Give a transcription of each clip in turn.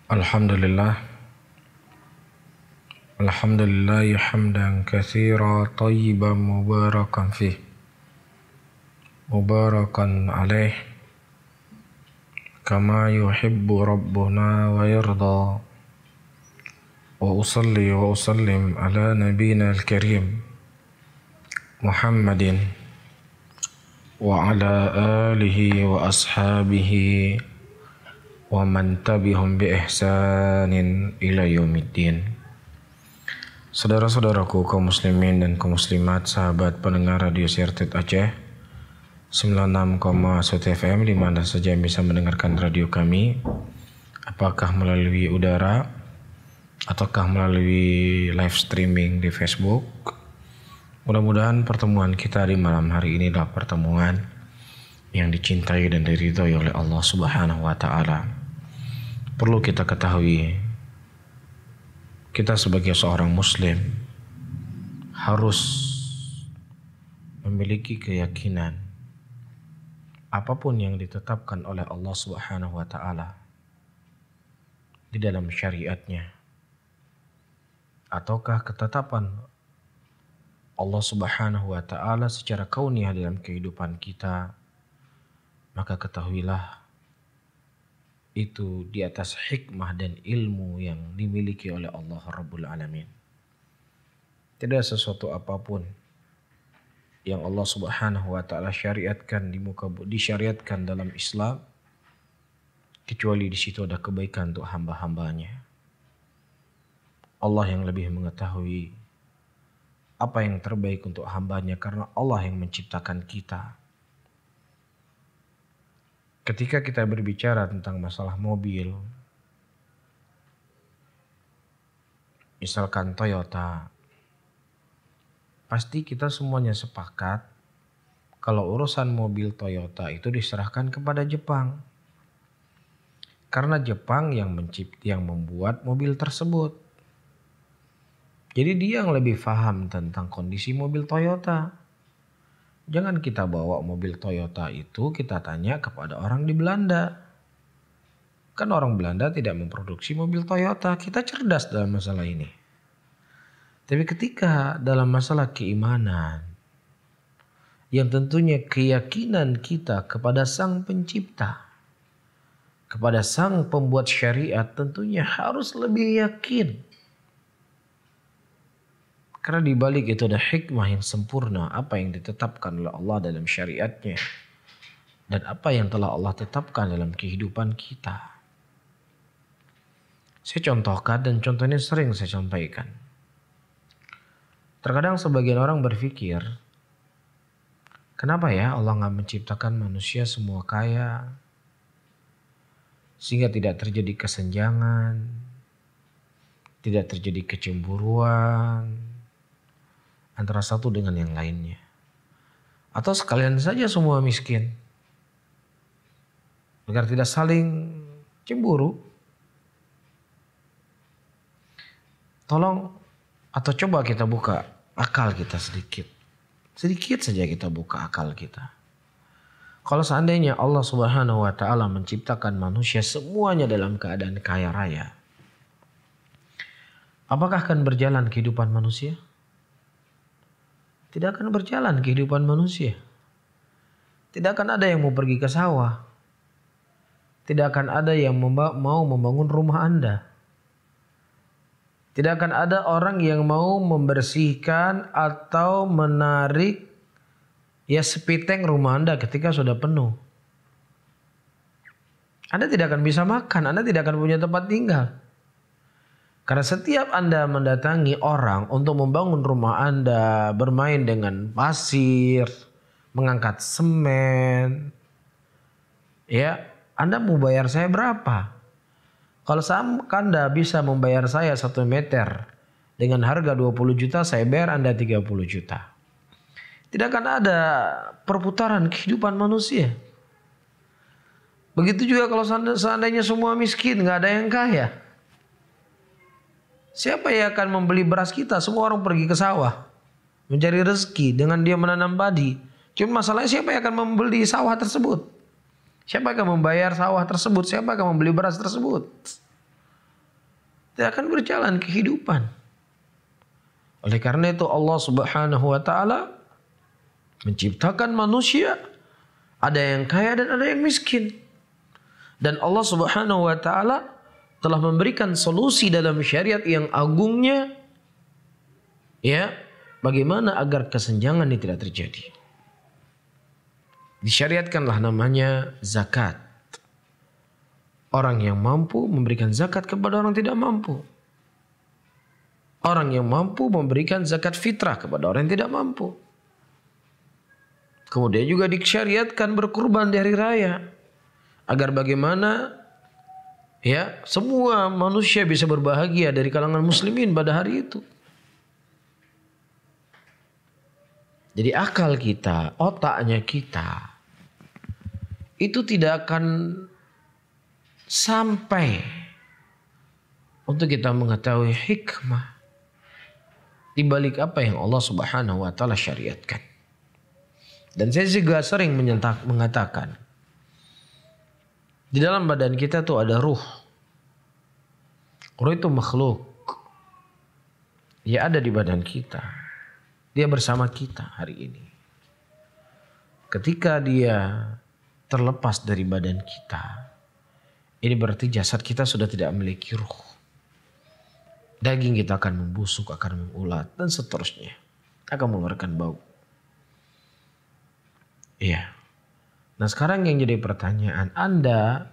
Alhamdulillah, alhamdulillah hamdan katsira tayyiban mubarakan fih, mubarakan alaih, kama yuhibbu rabbuna wa yarda. Wa usalli wa usallim ala nabiyina al-karim Muhammadin wa ala alihi wa ashabihi wa man tabi'hum bi ihsanin ila yaumiddin. Saudara-saudaraku kaum muslimin dan kaum muslimat, sahabat pendengar radio Sirtit Aceh 96,1 FM di mana saja bisa mendengarkan radio kami, apakah melalui udara ataukah melalui live streaming di Facebook. Mudah-mudahan pertemuan kita di malam hari ini adalah pertemuan yang dicintai dan diridhoi oleh Allah Subhanahu wa taala. Perlu kita ketahui, kita sebagai seorang muslim harus memiliki keyakinan apapun yang ditetapkan oleh Allah Subhanahu wa taala di dalam syariatnya, ataukah ketetapan Allah Subhanahu wa taala secara kauniyah dalam kehidupan kita, maka ketahuilah itu di atas hikmah dan ilmu yang dimiliki oleh Allah Rabbul Alamin. Tidak sesuatu apapun yang Allah Subhanahu wa taala syariatkan disyariatkan dalam Islam kecuali di situ ada kebaikan untuk hamba-hambanya. Allah yang lebih mengetahui apa yang terbaik untuk hambanya karena Allah yang menciptakan kita. Ketika kita berbicara tentang masalah mobil, misalkan Toyota, pasti kita semuanya sepakat kalau urusan mobil Toyota itu diserahkan kepada Jepang. Karena Jepang yang membuat mobil tersebut. Jadi dia yang lebih paham tentang kondisi mobil Toyota. Jangan kita bawa mobil Toyota itu kita tanya kepada orang di Belanda. Kan orang Belanda tidak memproduksi mobil Toyota. Kita cerdas dalam masalah ini. Tapi ketika dalam masalah keimanan, yang tentunya keyakinan kita kepada Sang Pencipta, kepada Sang Pembuat Syariat, tentunya harus lebih yakin. Karena di balik itu ada hikmah yang sempurna, apa yang ditetapkan oleh Allah dalam syariatnya dan apa yang telah Allah tetapkan dalam kehidupan kita. Saya contohkan dan contohnya sering saya sampaikan. Terkadang sebagian orang berpikir, kenapa ya Allah gak menciptakan manusia semua kaya sehingga tidak terjadi kesenjangan, tidak terjadi kecemburuan antara satu dengan yang lainnya. Atau sekalian saja semua miskin, agar tidak saling cemburu. Tolong atau coba kita buka akal kita sedikit. Sedikit saja kita buka akal kita. Kalau seandainya Allah Subhanahu wa taala menciptakan manusia semuanya dalam keadaan kaya raya, apakah akan berjalan kehidupan manusia? Tidak akan berjalan kehidupan manusia. Tidak akan ada yang mau pergi ke sawah. Tidak akan ada yang mau membangun rumah Anda. Tidak akan ada orang yang mau membersihkan atau menarik sepiteng rumah Anda ketika sudah penuh. Anda tidak akan bisa makan, Anda tidak akan punya tempat tinggal. Karena setiap Anda mendatangi orang untuk membangun rumah Anda, bermain dengan pasir, mengangkat semen, Anda mau bayar saya berapa? Kalau Anda bisa membayar saya 1 meter dengan harga 20 juta, saya bayar Anda 30 juta. Tidak akan ada perputaran kehidupan manusia. Begitu juga kalau seandainya semua miskin, gak ada yang kaya. Siapa yang akan membeli beras kita? Semua orang pergi ke sawah mencari rezeki dengan dia menanam padi. Cuma masalahnya siapa yang akan membeli sawah tersebut? Siapa yang akan membayar sawah tersebut? Siapa yang akan membeli beras tersebut? tidak akan berjalan kehidupan. Oleh karena itu Allah Subhanahu wa taala menciptakan manusia, ada yang kaya dan ada yang miskin. Dan Allah Subhanahu wa taala telah memberikan solusi dalam syariat yang agungnya, ya, bagaimana agar kesenjangan ini tidak terjadi. Disyariatkanlah namanya zakat. Orang yang mampu memberikan zakat kepada orang tidak mampu. Orang yang mampu memberikan zakat fitrah kepada orang yang tidak mampu. Kemudian juga disyariatkan berkurban di hari raya. Agar bagaimana, ya, semua manusia bisa berbahagia dari kalangan muslimin pada hari itu. Jadi akal kita, otaknya kita, itu tidak akan sampai untuk kita mengetahui hikmah di balik apa yang Allah Subhanahu wa taala syariatkan. Dan saya juga sering mengatakan, di dalam badan kita tuh ada ruh. Ruh itu makhluk. Dia ada di badan kita. Dia bersama kita hari ini. Ketika dia terlepas dari badan kita, ini berarti jasad kita sudah tidak memiliki ruh. Daging kita akan membusuk, akan mengulat, dan seterusnya. Akan mengeluarkan bau. Iya. Nah sekarang yang jadi pertanyaan, Anda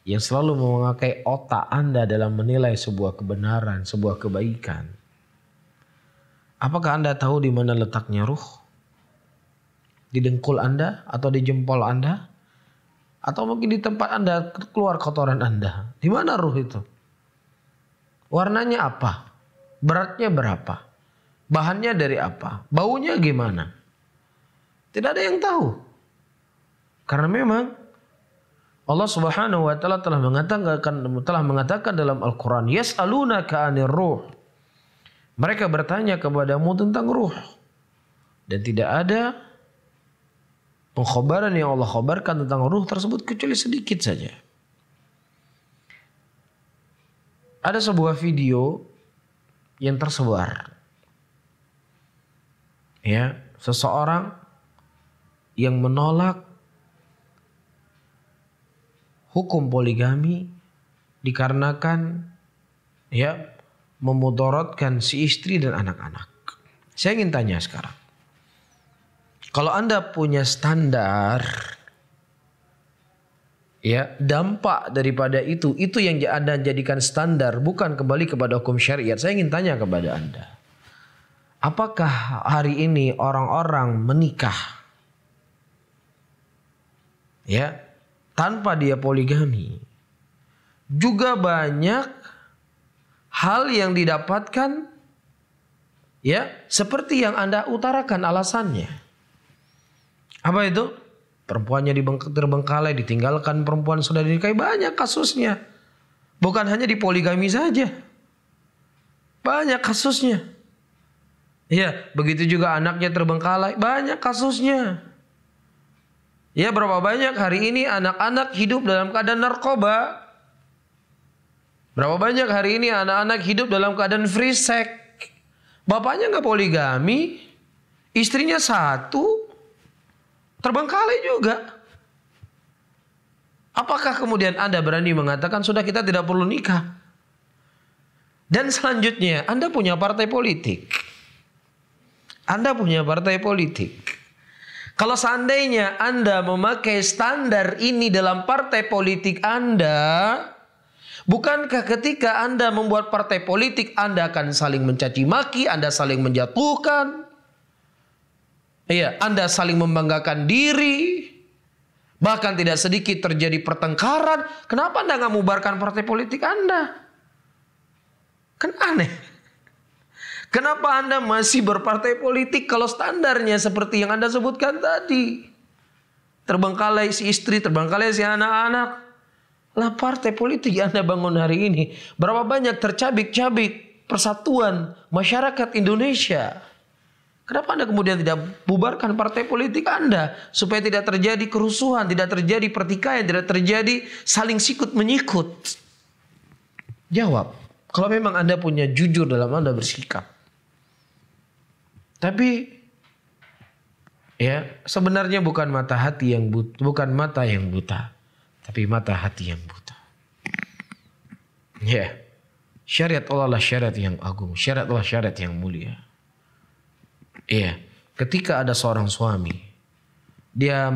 yang selalu memakai otak Anda dalam menilai sebuah kebenaran, sebuah kebaikan. Apakah Anda tahu di mana letaknya ruh? Di dengkul Anda atau di jempol Anda? Atau mungkin di tempat Anda keluar kotoran Anda? Di mana ruh itu? Warnanya apa? Beratnya berapa? Bahannya dari apa? Baunya gimana? Tidak ada yang tahu. Karena memang Allah Subhanahu wa taala telah mengatakan dalam Al-Qur'an, yas'alunaka 'anir ruh. Mereka bertanya kepadamu tentang ruh. Dan tidak ada pengkhabaran yang Allah khabarkan tentang ruh tersebut kecuali sedikit saja. Ada sebuah video yang tersebar. Ya, seseorang yang menolak hukum poligami dikarenakan, ya, memudaratkan si istri dan anak-anak. Saya ingin tanya sekarang. Kalau Anda punya standar, ya, dampak daripada itu yang Anda jadikan standar, bukan kembali kepada hukum syariat. Saya ingin tanya kepada Anda. Apakah hari ini orang-orang menikah, ya, tanpa dia poligami, juga banyak hal yang didapatkan, ya, seperti yang Anda utarakan alasannya. Apa itu? Perempuannya terbengkalai, ditinggalkan perempuan sudah dinikahi. Banyak kasusnya. Bukan hanya di poligami saja. Banyak kasusnya. Ya, begitu juga anaknya terbengkalai. Banyak kasusnya. Ya, berapa banyak hari ini anak-anak hidup dalam keadaan narkoba. Berapa banyak hari ini anak-anak hidup dalam keadaan free sex. Bapaknya nggak poligami. Istrinya satu. Terbengkalai juga. Apakah kemudian Anda berani mengatakan sudah kita tidak perlu nikah? Dan selanjutnya Anda punya partai politik. Anda punya partai politik. Kalau seandainya Anda memakai standar ini dalam partai politik Anda, bukankah ketika Anda membuat partai politik Anda akan saling mencaci maki, Anda saling menjatuhkan? Iya, Anda saling membanggakan diri. Bahkan tidak sedikit terjadi pertengkaran. Kenapa Anda nggak membubarkan partai politik Anda? Kan aneh. Kenapa Anda masih berpartai politik kalau standarnya seperti yang Anda sebutkan tadi? Terbengkalai si istri, terbengkalai si anak-anak. Lah partai politik yang Anda bangun hari ini, berapa banyak tercabik-cabik persatuan masyarakat Indonesia? Kenapa Anda kemudian tidak bubarkan partai politik Anda supaya tidak terjadi kerusuhan, tidak terjadi pertikaian, tidak terjadi saling sikut menyikut? Jawab. Kalau memang Anda punya jujur dalam Anda bersikap. Tapi ya sebenarnya bukan mata hati yang buta, bukan mata yang buta, tapi mata hati yang buta. Ya, syariat Allah lah syariat yang agung, syariat Allah syariat yang mulia. Iya, ketika ada seorang suami, dia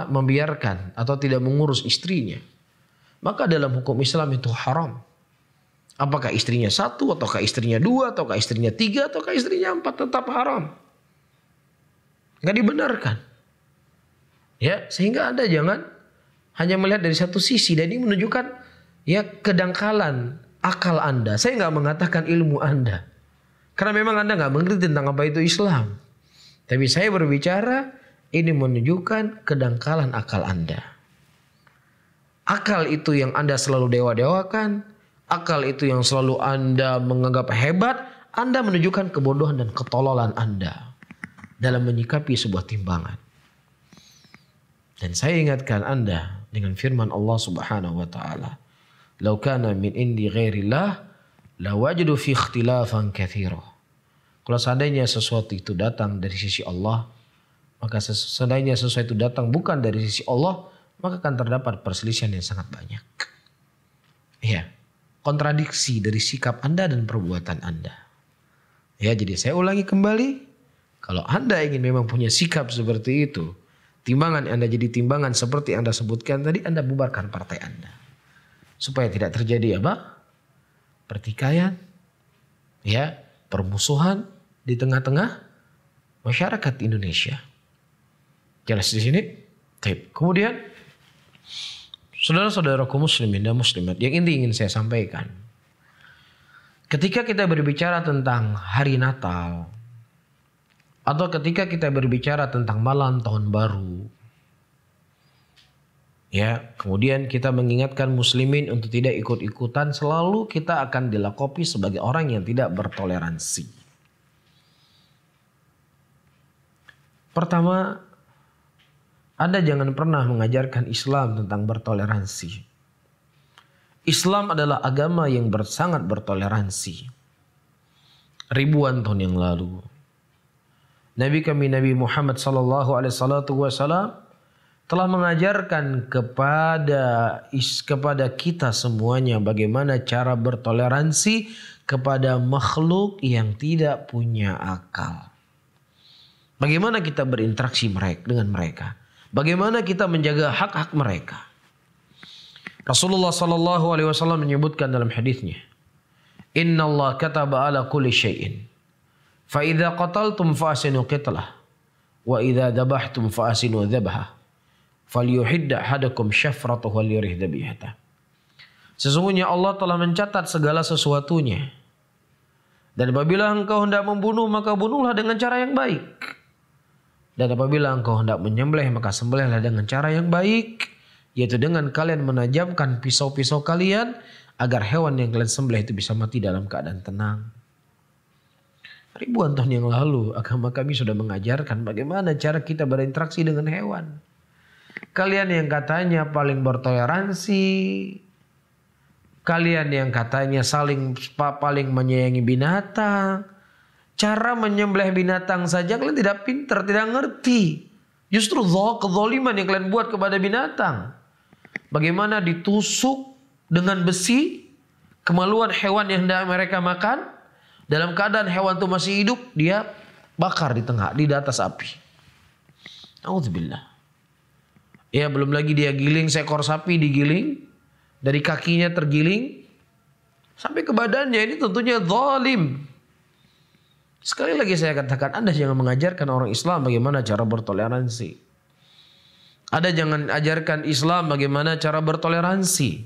membiarkan atau tidak mengurus istrinya, maka dalam hukum Islam itu haram. Apakah istrinya 1, ataukah istrinya 2, ataukah istrinya 3, ataukah istrinya 4, tetap haram. Nggak dibenarkan. Ya, sehingga Anda jangan hanya melihat dari satu sisi, dan ini menunjukkan ya kedangkalan akal Anda. Saya nggak mengatakan ilmu Anda, karena memang Anda nggak mengerti tentang apa itu Islam. Tapi saya berbicara ini menunjukkan kedangkalan akal Anda. Akal itu yang Anda selalu dewa-dewakan, akal itu yang selalu Anda menganggap hebat, Anda menunjukkan kebodohan dan ketololan Anda dalam menyikapi sebuah timbangan. Dan saya ingatkan Anda dengan firman Allah Subhanahu wa taala, "Lau kana min indi ghairillah lawajadu fi ikhtilafan katsira." Kalau seandainya sesuatu itu datang dari sisi Allah, maka seandainya sesuatu itu datang bukan dari sisi Allah, maka akan terdapat perselisihan yang sangat banyak. Iya, kontradiksi dari sikap Anda dan perbuatan Anda. Ya, jadi saya ulangi kembali, kalau Anda ingin memang punya sikap seperti itu, timbangan Anda jadi timbangan seperti Anda sebutkan tadi, Anda bubarkan partai Anda. Supaya tidak terjadi apa? Pertikaian, ya, permusuhan di tengah-tengah masyarakat Indonesia. Jelas di sini? Baik. Kemudian saudara-saudaraku muslimin dan muslimat, yang inti ingin saya sampaikan. Ketika kita berbicara tentang hari Natal, atau ketika kita berbicara tentang malam tahun baru, ya, kemudian kita mengingatkan muslimin untuk tidak ikut-ikutan, selalu kita akan dilakopi sebagai orang yang tidak bertoleransi. Pertama, Anda jangan pernah mengajarkan Islam tentang bertoleransi. Islam adalah agama yang sangat bertoleransi. Ribuan tahun yang lalu, Nabi kami Nabi Muhammad SAW telah mengajarkan kepada kita semuanya bagaimana cara bertoleransi kepada makhluk yang tidak punya akal. Bagaimana kita berinteraksi dengan mereka. Bagaimana kita menjaga hak-hak mereka. Rasulullah SAW menyebutkan dalam hadisnya, Inna Allah kataba ala kulli syai'in. Fa idza qataltum fa asinu qitlah. Wa idza dabahtum fa asinu dhabha. Falyuhidda hadakum syafratuhu wal yurih dhabihata. Sesungguhnya Allah telah mencatat segala sesuatunya. Dan apabila engkau hendak membunuh, maka bunuhlah dengan cara yang baik. Dan apabila engkau hendak menyembelih, maka sembelihlah dengan cara yang baik, yaitu dengan kalian menajamkan pisau-pisau kalian agar hewan yang kalian sembelih itu bisa mati dalam keadaan tenang. Ribuan tahun yang lalu agama kami sudah mengajarkan bagaimana cara kita berinteraksi dengan hewan. Kalian yang katanya paling bertoleransi, kalian yang katanya paling menyayangi binatang, cara menyembelih binatang saja kalian tidak pintar, tidak ngerti. Justru kezaliman yang kalian buat kepada binatang. Bagaimana ditusuk dengan besi kemaluan hewan yang hendak mereka makan, dalam keadaan hewan itu masih hidup, dia bakar di atas api. Auzubillah. Ya, belum lagi dia giling seekor sapi, digiling dari kakinya tergiling sampai ke badannya. Ini tentunya zalim. Sekali lagi saya katakan, Anda jangan mengajarkan orang Islam bagaimana cara bertoleransi. Anda jangan ajarkan Islam bagaimana cara bertoleransi.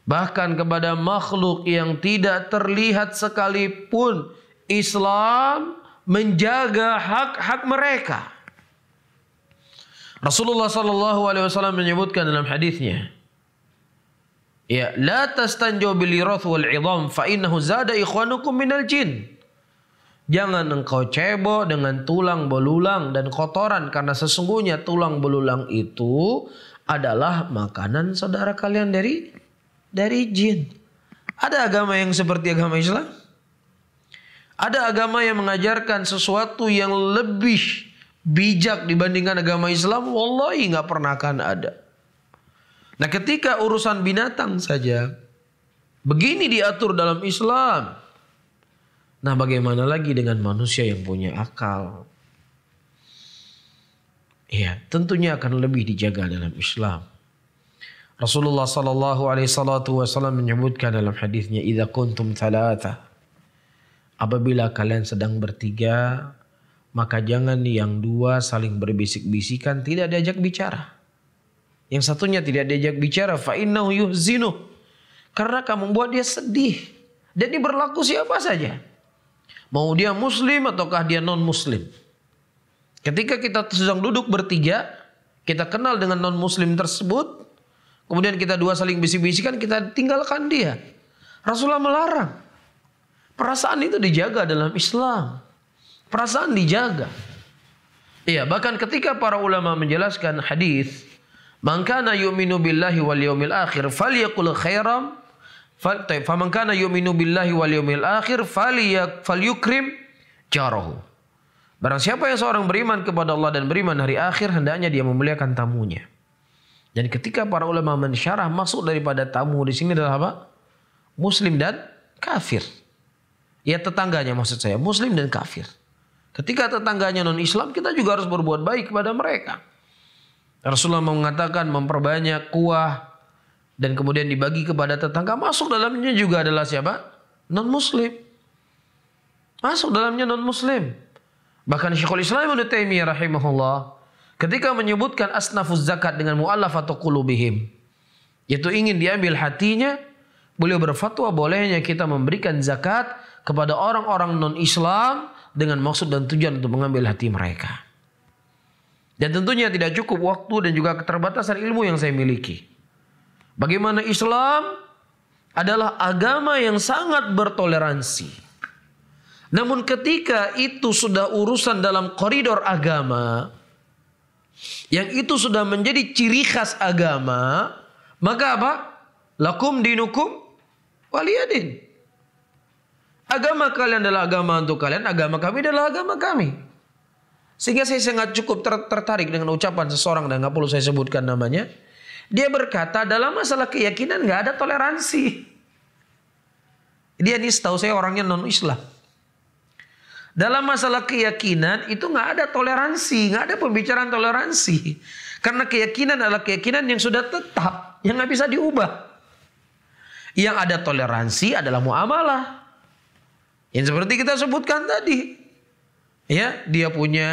Bahkan kepada makhluk yang tidak terlihat sekalipun, Islam menjaga hak-hak mereka. Rasulullah SAW menyebutkan dalam hadisnya, ya, la tastanju bil irath wal 'idham fa innahu zada ikhwanukum minal jin. Jangan engkau cebok dengan tulang belulang dan kotoran, karena sesungguhnya tulang belulang itu adalah makanan saudara kalian dari dari jin. Ada agama yang seperti agama Islam? Ada agama yang mengajarkan sesuatu yang lebih bijak dibandingkan agama Islam? Wallahi nggak pernah akan ada. Nah, ketika urusan binatang saja begini diatur dalam Islam, nah bagaimana lagi dengan manusia yang punya akal? Ya, tentunya akan lebih dijaga dalam Islam. Rasulullah sallallahu alaihi wasallam menyebutkan dalam hadisnya, "Idza kuntum thalatha." Apabila kalian sedang bertiga, maka jangan yang dua saling berbisik-bisikan, tidak diajak bicara. Yang satunya tidak diajak bicara, fa innahu yuhzinu. Karena kamu membuat dia sedih. Dan ini berlaku siapa saja. Mau dia muslim ataukah dia non muslim. Ketika kita sedang duduk bertiga, kita kenal dengan non muslim tersebut, kemudian kita dua saling bisik-bisikan, kita tinggalkan dia. Rasulullah melarang. Perasaan itu dijaga dalam Islam. Perasaan dijaga. Iya, bahkan ketika para ulama menjelaskan hadis, "Man kana yu'minu billahi wal yaumil akhir falyaqul khairan." Faman kana yu'minu billahi wal yaumil akhir falyukrim jarahu. Barang siapa yang seorang beriman kepada Allah dan beriman hari akhir, hendaknya dia memuliakan tamunya. Dan ketika para ulama mensyarah, maksud daripada tamu di sini adalah apa? Muslim dan kafir. Ya, tetangganya maksud saya, muslim dan kafir. Ketika tetangganya non-Islam, kita juga harus berbuat baik kepada mereka. Rasulullah mengatakan memperbanyak kuah dan kemudian dibagi kepada tetangga. Masuk dalamnya juga adalah siapa? Non-muslim. Masuk dalamnya non-muslim. Bahkan Syekhul Islam Ibnu Taimiyah rahimahullah ketika menyebutkan asnafuz zakat dengan mu'allafatu qulubihim, yaitu ingin diambil hatinya, beliau berfatwa bolehnya kita memberikan zakat kepada orang-orang non-Islam dengan maksud dan tujuan untuk mengambil hati mereka. Dan tentunya tidak cukup waktu dan juga keterbatasan ilmu yang saya miliki. Bagaimana Islam adalah agama yang sangat bertoleransi. Namun ketika itu sudah urusan dalam koridor agama, yang itu sudah menjadi ciri khas agama, maka apa? Lakum dinukum waliyadin. Agama kalian adalah agama untuk kalian, agama kami adalah agama kami. Sehingga saya sangat cukup tertarik dengan ucapan seseorang dan nggak perlu saya sebutkan namanya. Dia berkata dalam masalah keyakinan nggak ada toleransi. Dia ini setahu saya orangnya non-Islam. Dalam masalah keyakinan itu nggak ada toleransi, nggak ada pembicaraan toleransi. Karena keyakinan adalah keyakinan yang sudah tetap, yang nggak bisa diubah. Yang ada toleransi adalah muamalah. Yang seperti kita sebutkan tadi. Ya, dia punya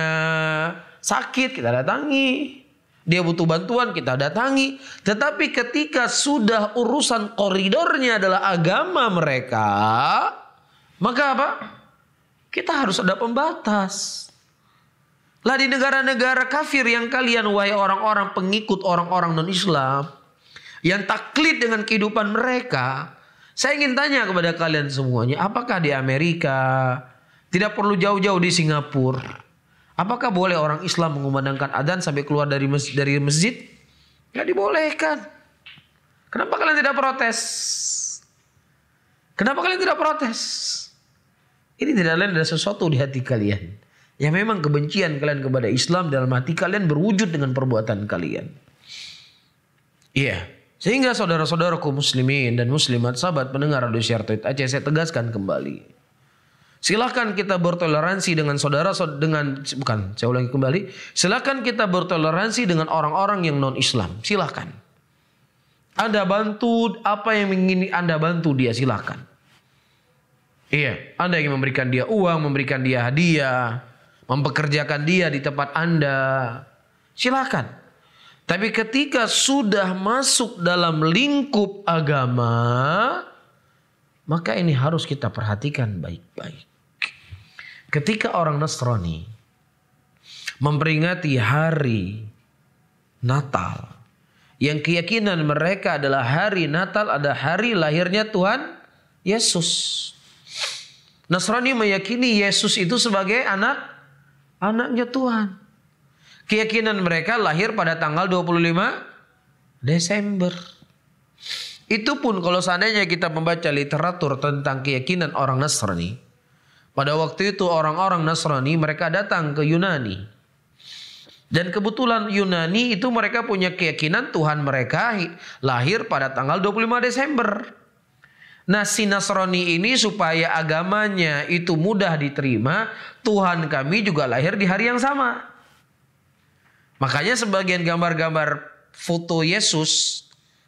sakit, kita datangi. Dia butuh bantuan, kita datangi. Tetapi ketika sudah urusan koridornya adalah agama mereka, maka apa? Kita harus ada pembatas. Lah di negara-negara kafir yang kalian, wahai orang-orang pengikut orang-orang non-Islam, yang taklid dengan kehidupan mereka, saya ingin tanya kepada kalian semuanya, apakah di Amerika, tidak perlu jauh-jauh di Singapura, apakah boleh orang Islam mengumandangkan adzan sampai keluar dari masjid? Nggak dibolehkan. Kenapa kalian tidak protes? Kenapa kalian tidak protes? Ini tidak lain adalah sesuatu di hati kalian. Ya memang kebencian kalian kepada Islam dalam hati kalian berwujud dengan perbuatan kalian. Iya. Sehingga saudara-saudaraku muslimin dan muslimat, sahabat pendengar Radio Siar Tauhid Aceh, saya tegaskan kembali. Silakan kita bertoleransi dengan silakan kita bertoleransi dengan orang-orang yang non-Islam. Silakan. Anda bantu apa yang ingin Anda bantu dia, silakan. Iya, Anda ingin memberikan dia uang, memberikan dia hadiah, mempekerjakan dia di tempat Anda, silakan. Tapi ketika sudah masuk dalam lingkup agama, maka ini harus kita perhatikan baik-baik. Ketika orang Nasrani memperingati hari Natal, yang keyakinan mereka adalah hari Natal adalah hari lahirnya Tuhan Yesus. Nasrani meyakini Yesus itu sebagai anaknya Tuhan. Keyakinan mereka lahir pada tanggal 25 Desember. Itu pun kalau seandainya kita membaca literatur tentang keyakinan orang Nasrani. Pada waktu itu orang-orang Nasrani mereka datang ke Yunani. Dan kebetulan Yunani itu mereka punya keyakinan Tuhan mereka lahir pada tanggal 25 Desember. Nah si Nasrani ini supaya agamanya itu mudah diterima, Tuhan kami juga lahir di hari yang sama. Makanya sebagian gambar-gambar foto Yesus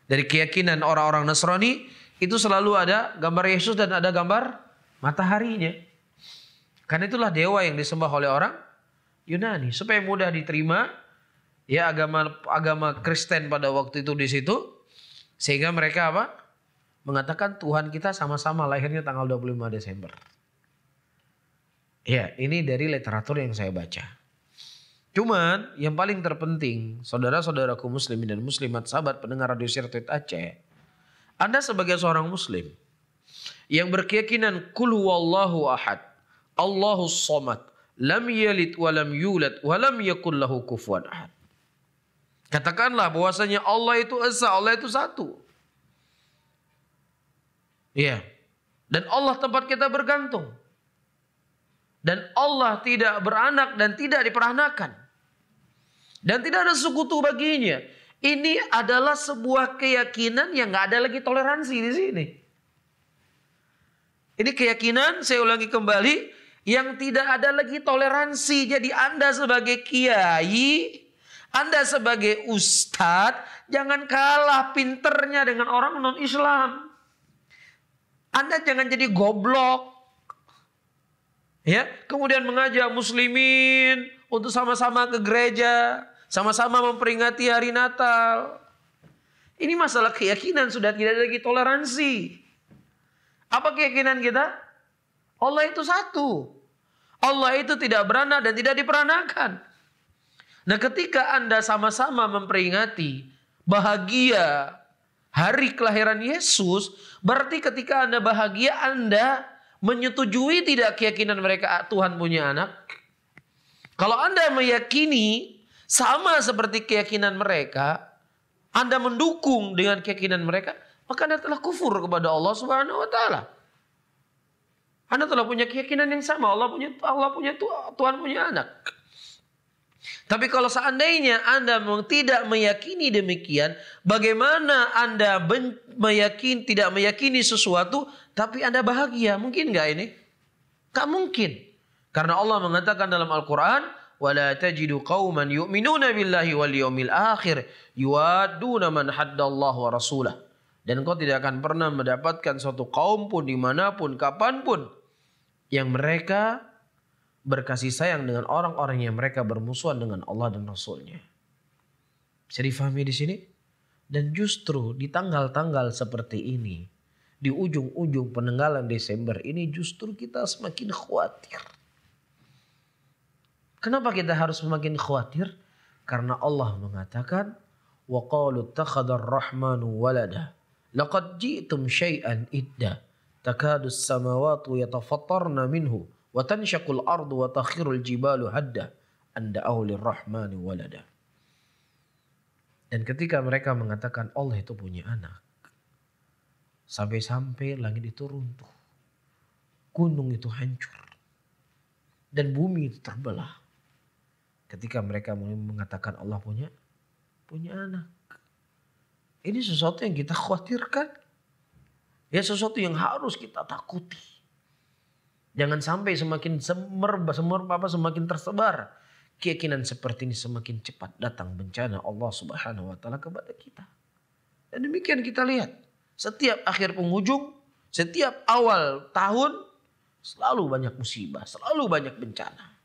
dari keyakinan orang-orang Nasrani itu selalu ada gambar Yesus dan ada gambar mataharinya. Karena itulah dewa yang disembah oleh orang Yunani supaya mudah diterima ya agama Kristen pada waktu itu di situ, sehingga mereka apa? Mengatakan Tuhan kita sama-sama lahirnya tanggal 25 Desember. Ya, ini dari literatur yang saya baca. Cuman yang paling terpenting, saudara-saudaraku muslimin dan muslimat, sahabat pendengar Radio Sirtuit Aceh, Anda sebagai seorang muslim yang berkeyakinan kul huwallahu ahad, Allahus somad, lam yalid wa lam yulad wa lam yakul lahu kufuwan ahad. Katakanlah bahwasanya Allah itu esa, Allah itu satu. Iya. Dan Allah tempat kita bergantung. Dan Allah tidak beranak dan tidak diperanakan. Dan tidak ada sekutu baginya. Ini adalah sebuah keyakinan yang gak ada lagi toleransi di sini. Ini keyakinan, saya ulangi kembali, yang tidak ada lagi toleransi. Jadi Anda sebagai kiai, Anda sebagai ustadz, jangan kalah pinternya dengan orang non-Islam. Anda jangan jadi goblok. Ya, kemudian mengajak muslimin untuk sama-sama ke gereja, sama-sama memperingati hari Natal. Ini masalah keyakinan, sudah tidak ada lagi toleransi. Apa keyakinan kita? Allah itu satu. Allah itu tidak beranak dan tidak diperanakan. Nah ketika Anda sama-sama memperingati bahagia hari kelahiran Yesus, berarti ketika Anda bahagia, Anda menyetujui tidak keyakinan mereka Tuhan punya anak? Kalau Anda meyakini sama seperti keyakinan mereka, Anda mendukung dengan keyakinan mereka, maka Anda telah kufur kepada Allah Subhanahu wa taala. Anda telah punya keyakinan yang sama, Allah punya Tuhan punya anak. Tapi kalau seandainya Anda tidak meyakini demikian, bagaimana Anda tidak meyakini sesuatu tapi Anda bahagia? Mungkin enggak ini? Enggak mungkin. Karena Allah mengatakan dalam Al-Qur'an, "Wala tajidu qauman yu'minuna billahi wal yawmil akhir yuwadduna man haddallahu wa rasulah." Dan kau tidak akan pernah mendapatkan suatu kaum pun dimanapun, kapanpun, yang mereka berkasih sayang dengan orang-orang yang mereka bermusuhan dengan Allah dan Rasulnya. Bisa difahami di sini? Dan justru di tanggal-tanggal seperti ini, di ujung-ujung penanggalan Desember ini, justru kita semakin khawatir. Kenapa kita harus semakin khawatir? Karena Allah mengatakan, وَقَالُوا اتَّخَذَ الرَّحْمَنُ وَلَدًا لَقَدْ جِئْتُمْ شَيْئًا إِدًّا تَكَادُ السَّمَاوَاتُ يَتَفَطَّرْنَ مِنْهُ وَتَنْشَقُ الْأَرْضُ وَتَخِرُّ الْجِبَالُ هَدًّا أَنْ دَعَوْا لِلرَّحْمَنِ وَلَدًا. Dan ketika mereka mengatakan Allah itu punya anak, sampai-sampai langit itu runtuh, gunung itu hancur, dan bumi itu terbelah. Ketika mereka mengatakan Allah punya anak. Ini sesuatu yang kita khawatirkan. Ya sesuatu yang harus kita takuti. Jangan sampai semakin semakin tersebar keyakinan seperti ini, semakin cepat datang bencana Allah Subhanahu wa taala kepada kita. Dan demikian kita lihat, setiap akhir penghujung, setiap awal tahun selalu banyak musibah, selalu banyak bencana.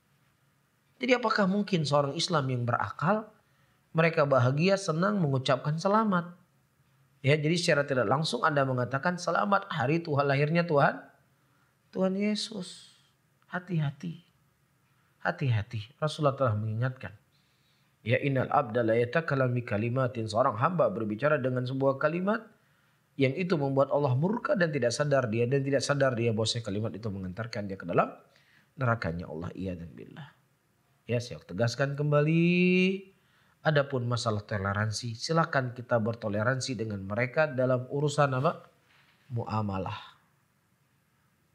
Jadi apakah mungkin seorang Islam yang berakal mereka bahagia, senang mengucapkan selamat? Ya, jadi secara tidak langsung Anda mengatakan selamat hari Tuhan lahirnya Tuhan Yesus. Hati-hati. Hati-hati. Rasulullah telah mengingatkan. Ya innal abda la yatakallamu kalimatin. Seorang hamba berbicara dengan sebuah kalimat yang itu membuat Allah murka dan tidak sadar dia bahwasanya kalimat itu mengantarkan dia ke dalam nerakanya Allah. Iyadzan billah. Ya, saya tegaskan kembali, Adapun masalah toleransi, silakan kita bertoleransi dengan mereka dalam urusan apa? Muamalah.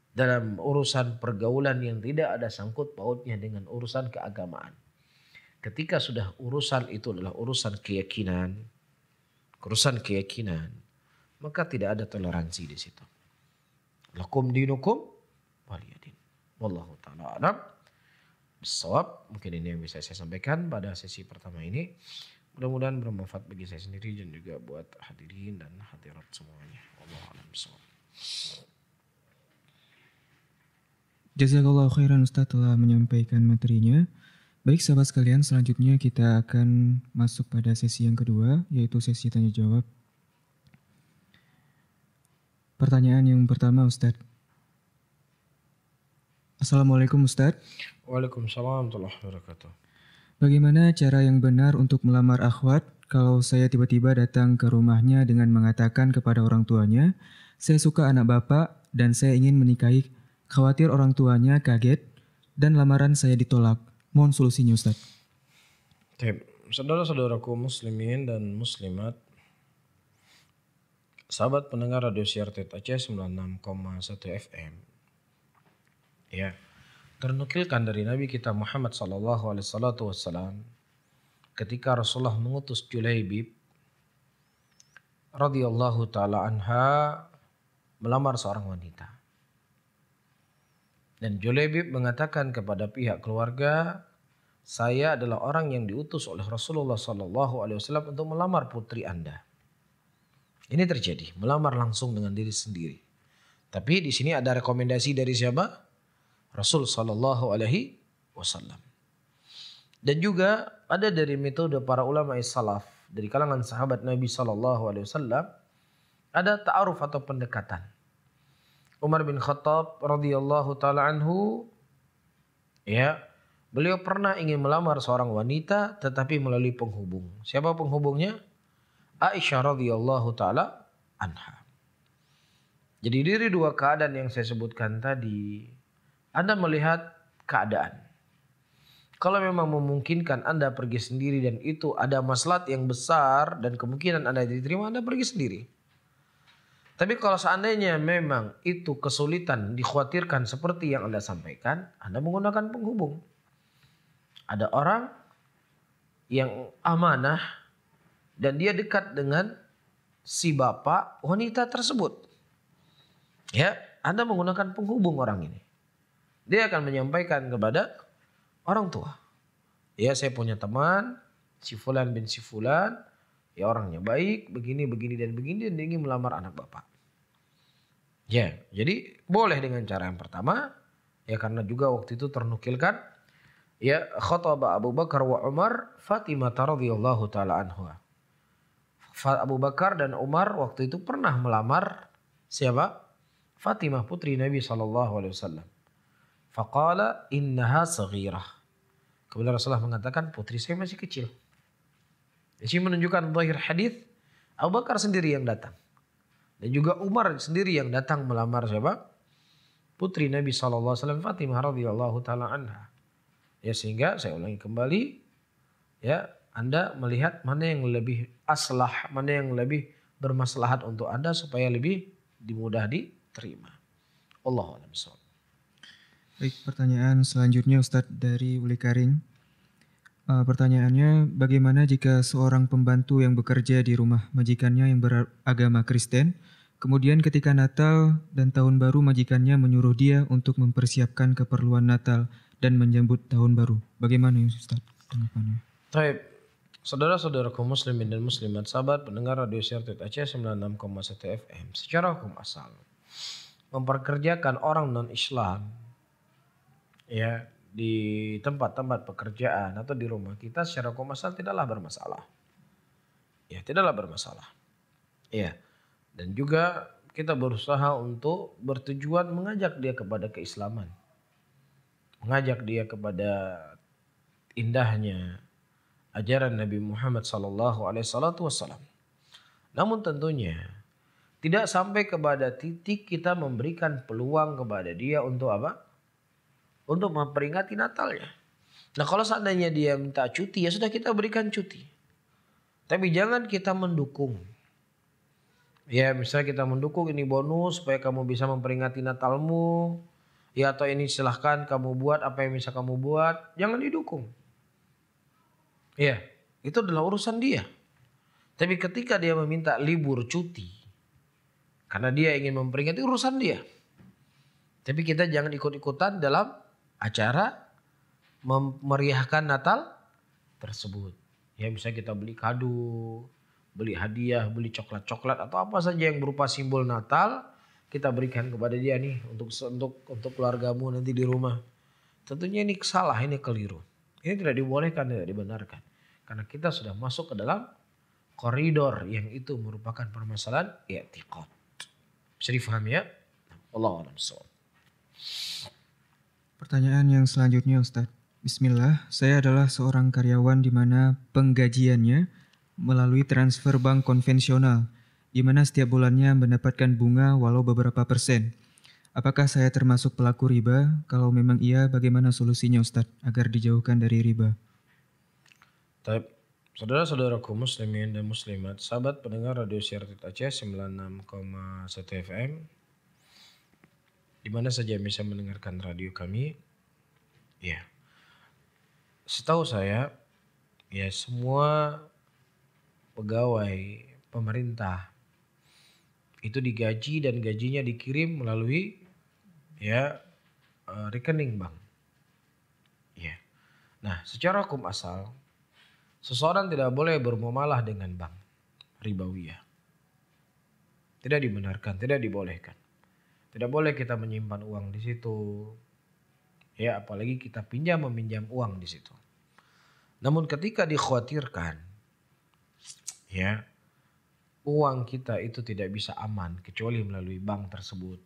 Dalam urusan pergaulan yang tidak ada sangkut pautnya dengan urusan keagamaan. Ketika sudah urusan itu adalah urusan keyakinan, maka tidak ada toleransi di situ. Lakum dinukum waliyadin. Wallahu taala alam. Bisawab, mungkin ini yang bisa saya sampaikan pada sesi pertama ini. Mudah-mudahan bermanfaat bagi saya sendiri dan juga buat hadirin dan hadirat semuanya. Wallahu a'lam bishawab. Jazakallahu khairan Ustaz telah menyampaikan materinya. Baik sahabat sekalian, selanjutnya kita akan masuk pada sesi yang kedua, yaitu sesi tanya jawab. Pertanyaan yang pertama Ustaz. Assalamualaikum Ustaz. Waalaikumsalam warahmatullahi wabarakatuh. Bagaimana cara yang benar untuk melamar akhwat kalau saya tiba-tiba datang ke rumahnya dengan mengatakan kepada orang tuanya, saya suka anak bapak dan saya ingin menikahi, khawatir orang tuanya kaget dan lamaran saya ditolak. Mohon solusinya Ustaz. Saudara-saudaraku muslimin dan muslimat, sahabat pendengar Radio Siar Tet Aceh 96,1 FM. Ya, ternukilkan dari Nabi kita Muhammad sallallahu alaihi wasallam ketika Rasulullah mengutus Julaibib radhiyallahu taala anha melamar seorang wanita. Dan Julaibib mengatakan kepada pihak keluarga, saya adalah orang yang diutus oleh Rasulullah sallallahu alaihi wasallam untuk melamar putri Anda. Ini terjadi, melamar langsung dengan diri sendiri. Tapi di sini ada rekomendasi dari siapa? Rasul sallallahu alaihi wasallam. Dan juga ada dari metode para ulama salaf dari kalangan sahabat Nabi sallallahu alaihi wasallam, ada ta'aruf atau pendekatan. Umar bin Khattab radhiyallahu taala anhu, ya, beliau pernah ingin melamar seorang wanita tetapi melalui penghubung. Siapa penghubungnya? Aisyah radhiyallahu taala anha. Jadi dari dua keadaan yang saya sebutkan tadi, Anda melihat keadaan. Kalau memang memungkinkan Anda pergi sendiri dan itu ada maslahat yang besar dan kemungkinan Anda diterima, Anda pergi sendiri. Tapi kalau seandainya memang itu kesulitan, dikhawatirkan seperti yang Anda sampaikan, Anda menggunakan penghubung. Ada orang yang amanah dan dia dekat dengan si bapak wanita tersebut. Ya, Anda menggunakan penghubung orang ini. Dia akan menyampaikan kepada orang tua. Ya, saya punya teman, si Fulan bin si Fulan, ya orangnya baik, begini dan begini, dan dia ingin melamar anak bapak. Ya, jadi boleh dengan cara yang pertama, ya karena juga waktu itu ternukilkan, ya khataba Abu Bakar wa Umar Fatimah radhiyallahu taala anha. Abu Bakar dan Umar waktu itu pernah melamar siapa? Fatimah putri Nabi sallallahu alaihi wasallam. Faqala innaha saghirah. Kemudian Rasulullah mengatakan putri saya masih kecil. Jadi menunjukkan zahir hadis Abu Bakar sendiri yang datang. Dan juga Umar sendiri yang datang melamar siapa? Putri Nabi sallallahu alaihi wasallam Fatimah radhiyallahu taala anha. Ya, sehingga saya ulangi kembali, ya, Anda melihat mana yang lebih aslah, mana yang lebih bermaslahat untuk Anda supaya lebih mudah diterima. Allahu a'lam bishawab. Baik, pertanyaan selanjutnya Ustadz dari Uli Karing. Pertanyaannya, bagaimana jika seorang pembantu yang bekerja di rumah majikannya yang beragama Kristen, kemudian ketika Natal dan Tahun Baru majikannya menyuruh dia untuk mempersiapkan keperluan Natal dan menyambut Tahun Baru. Bagaimana Ustadz tanggapannya? Baik, saudara-saudaraku muslimin dan muslimat, sahabat pendengar Radio Siar Tet Aceh 96,1 FM. Secara hukum asal, memperkerjakan orang non-Islam, ya, di tempat-tempat pekerjaan atau di rumah kita secara hukum asal tidaklah bermasalah. Ya, tidaklah bermasalah. Ya. Dan juga kita berusaha untuk bertujuan mengajak dia kepada keislaman. Mengajak dia kepada indahnya ajaran Nabi Muhammad sallallahu alaihi wasallam. Namun tentunya tidak sampai kepada titik kita memberikan peluang kepada dia untuk apa? Untuk memperingati Natalnya. Nah, kalau seandainya dia minta cuti, ya sudah kita berikan cuti. Tapi jangan kita mendukung. Ya misalnya kita mendukung ini bonus supaya kamu bisa memperingati Natalmu. Ya atau ini silahkan kamu buat apa yang bisa kamu buat. Jangan didukung. Ya itu adalah urusan dia. Tapi ketika dia meminta libur cuti. Karena dia ingin memperingati urusan dia. Tapi kita jangan ikut-ikutan dalam acara memeriahkan Natal tersebut. Ya misalnya kita beli kado, beli hadiah, beli coklat-coklat atau apa saja yang berupa simbol Natal kita berikan kepada dia nih untuk keluargamu nanti di rumah. Tentunya ini salah, ini keliru. Ini tidak dibolehkan, tidak dibenarkan. Karena kita sudah masuk ke dalam koridor yang itu merupakan permasalahan i'tiqad. Bisa difahami ya? Wallahu a'lam bishawab. Pertanyaan yang selanjutnya Ustadz. Bismillah, saya adalah seorang karyawan di mana penggajiannya melalui transfer bank konvensional, di mana setiap bulannya mendapatkan bunga walau beberapa persen. Apakah saya termasuk pelaku riba? Kalau memang iya, bagaimana solusinya Ustadz agar dijauhkan dari riba? Baik, saudara-saudaraku muslimin dan muslimat, sahabat pendengar Radio Siar Aceh 96,1 FM, di mana saja bisa mendengarkan radio kami, ya. Setahu saya, ya semua pegawai pemerintah itu digaji dan gajinya dikirim melalui rekening bank. Ya. Nah, secara hukum asal seseorang tidak boleh bermuamalah dengan bank ribawiyah. Tidak dibenarkan, tidak dibolehkan. Tidak boleh kita menyimpan uang di situ. Ya, apalagi kita pinjam meminjam uang di situ. Namun ketika dikhawatirkan ya uang kita itu tidak bisa aman kecuali melalui bank tersebut.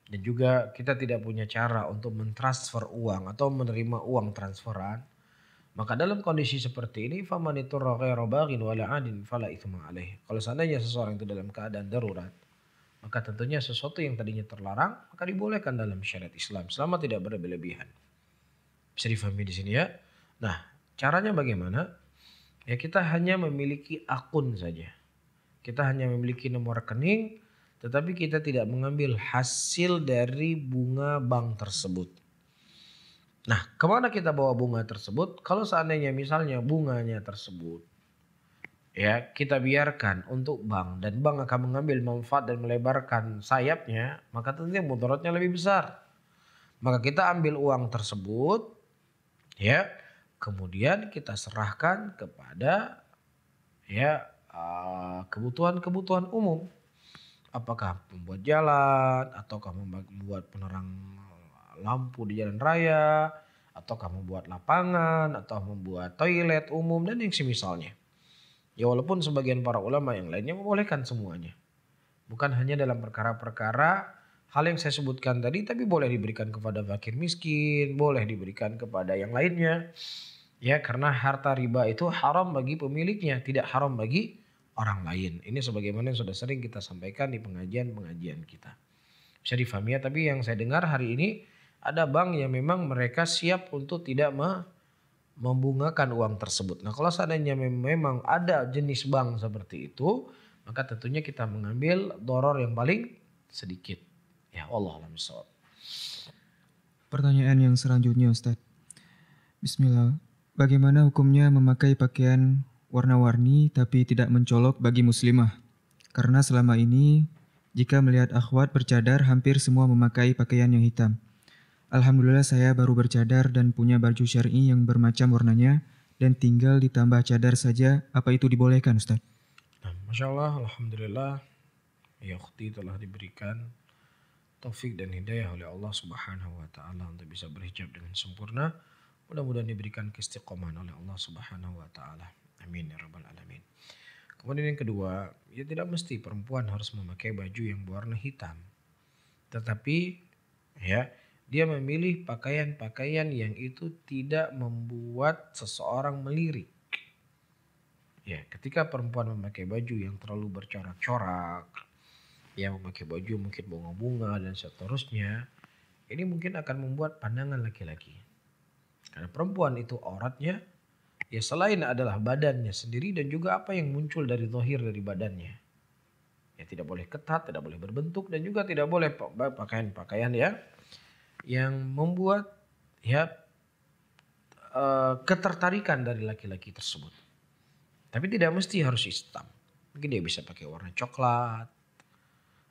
Dan juga kita tidak punya cara untuk mentransfer uang atau menerima uang transferan. Maka dalam kondisi seperti ini faman iturra ghaira baghin wala 'adin fala itsma alaih. Kalau seandainya seseorang itu dalam keadaan darurat, maka tentunya sesuatu yang tadinya terlarang maka dibolehkan dalam syariat Islam selama tidak berlebihan. Bisa difahami di sini ya. Nah, caranya bagaimana? Ya kita hanya memiliki akun saja. Kita hanya memiliki nomor rekening, tetapi kita tidak mengambil hasil dari bunga bank tersebut. Nah, kemana kita bawa bunga tersebut? Kalau seandainya misalnya bunganya tersebut, ya kita biarkan untuk bank dan bank akan mengambil manfaat dan melebarkan sayapnya, maka tentunya mudaratnya lebih besar. Maka kita ambil uang tersebut, ya, kemudian kita serahkan kepada kebutuhan-kebutuhan umum. Apakah membuat jalan, ataukah membuat penerang lampu di jalan raya, ataukah membuat lapangan, atau membuat toilet umum dan yang semisalnya. Ya walaupun sebagian para ulama yang lainnya membolehkan semuanya. Bukan hanya dalam perkara-perkara hal yang saya sebutkan tadi, tapi boleh diberikan kepada fakir miskin, boleh diberikan kepada yang lainnya. Ya karena harta riba itu haram bagi pemiliknya, tidak haram bagi orang lain. Ini sebagaimana yang sudah sering kita sampaikan di pengajian-pengajian kita. Bisa difahami ya, tapi yang saya dengar hari ini ada bank yang memang mereka siap untuk tidak membungakan uang tersebut. Nah kalau seandainya memang ada jenis bank seperti itu, maka tentunya kita mengambil doror yang paling sedikit. Ya Allah alam bisawab. Pertanyaan yang selanjutnya Ustadz. Bismillah. Bagaimana hukumnya memakai pakaian warna-warni tapi tidak mencolok bagi muslimah? Karena selama ini jika melihat akhwat bercadar hampir semua memakai pakaian yang hitam. Alhamdulillah saya baru bercadar dan punya baju syar'i yang bermacam warnanya dan tinggal ditambah cadar saja. Apa itu dibolehkan Ustaz? Nah, Masya Allah, Alhamdulillah ya ukhti telah diberikan taufik dan hidayah oleh Allah Subhanahu wa taala untuk bisa berhijab dengan sempurna. Mudah-mudahan diberikan keistiqomahan oleh Allah Subhanahu wa taala. Amin ya rabbal alamin. Kemudian yang kedua, ya tidak mesti perempuan harus memakai baju yang berwarna hitam. Tetapi ya, dia memilih pakaian-pakaian yang itu tidak membuat seseorang melirik. Ya, ketika perempuan memakai baju yang terlalu bercorak-corak, ya memakai baju mungkin bunga-bunga dan seterusnya, ini mungkin akan membuat pandangan laki-laki. Karena perempuan itu auratnya Ya selain adalah badannya sendiri dan juga apa yang muncul dari zahir dari badannya. Ya tidak boleh ketat, tidak boleh berbentuk dan juga tidak boleh pakaian-pakaian ya yang membuat ya ketertarikan dari laki-laki tersebut. Tapi tidak mesti harus hitam. Mungkin dia bisa pakai warna coklat